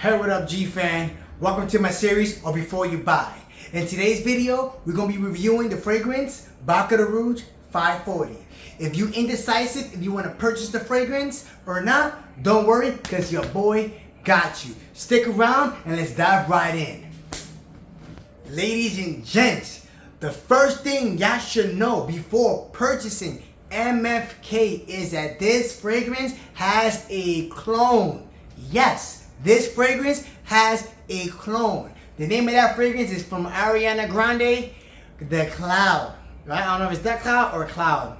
Hey, what up, G-Fan? Welcome to my series, Or Before You Buy. In today's video, we're going to be reviewing the fragrance Baccarat Rouge 540. If you indecisive, if you want to purchase the fragrance or not, don't worry, because your boy got you. Stick around and let's dive right in. Ladies and gents, the first thing y'all should know before purchasing MFK is that this fragrance has a clone. Yes, this fragrance has a clone. The name of that fragrance is from Ariana Grande, The Cloud. Right? I don't know if it's The Cloud or Cloud.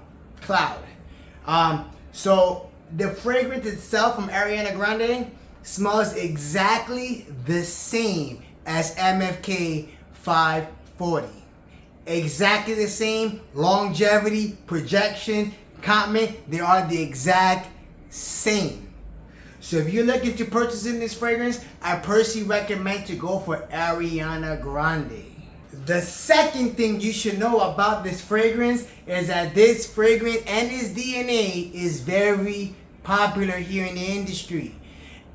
So the fragrance itself from Ariana Grande smells exactly the same as MFK 540. Exactly the same longevity, projection, comment, they are the exact same. So if you're looking to purchasing this fragrance, I personally recommend to go for Ariana Grande. The second thing you should know about this fragrance is that this fragrance and its DNA is very popular here in the industry.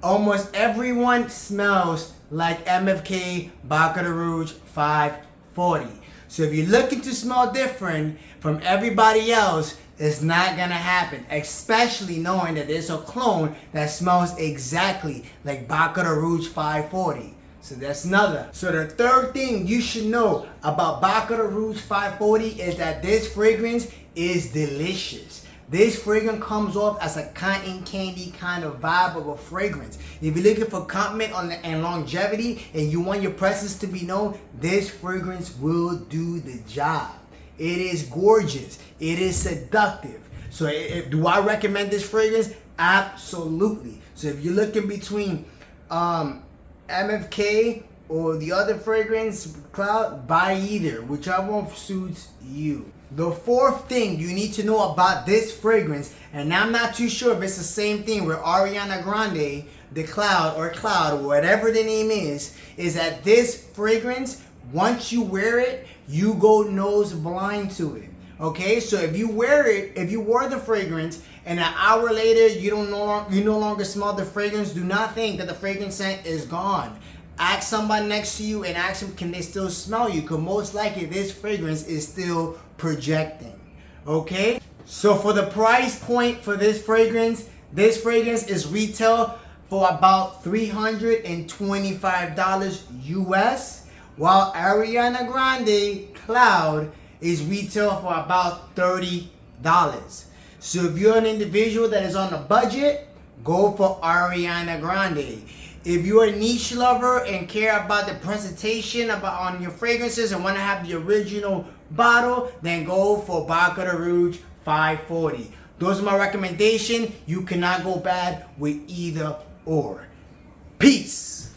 Almost everyone smells like MFK Baccarat Rouge 540. So if you're looking to smell different from everybody else, it's not gonna happen, especially knowing that there's a clone that smells exactly like Baccarat Rouge 540. So that's another. So the third thing you should know about Baccarat Rouge 540 is that this fragrance is delicious. This fragrance comes off as a cotton candy kind of vibe of a fragrance. If you're looking for compliment and longevity and you want your presence to be known, this fragrance will do the job. It is gorgeous. It is seductive. So do I recommend this fragrance? Absolutely. So if you're looking between MFK or the other fragrance, Cloud, buy either, whichever one suits you. The fourth thing you need to know about this fragrance, and I'm not too sure if it's the same thing with Ariana Grande, The Cloud, or whatever the name is that this fragrance, once you wear it, you go nose blind to it. Okay, so if you wear it, if you wore the fragrance and an hour later you no longer smell the fragrance, do not think that the fragrance scent is gone. Ask somebody next to you and ask them, can they still smell you? Because most likely this fragrance is still projecting. Okay, so for the price point for this fragrance is retail for about $325 US, while Ariana Grande Cloud is retail for about $30. So if you're an individual that is on a budget, go for Ariana Grande. If you're a niche lover and care about the presentation on your fragrances and want to have the original bottle, then go for Baccarat Rouge 540. Those are my recommendations. You cannot go bad with either or. Peace.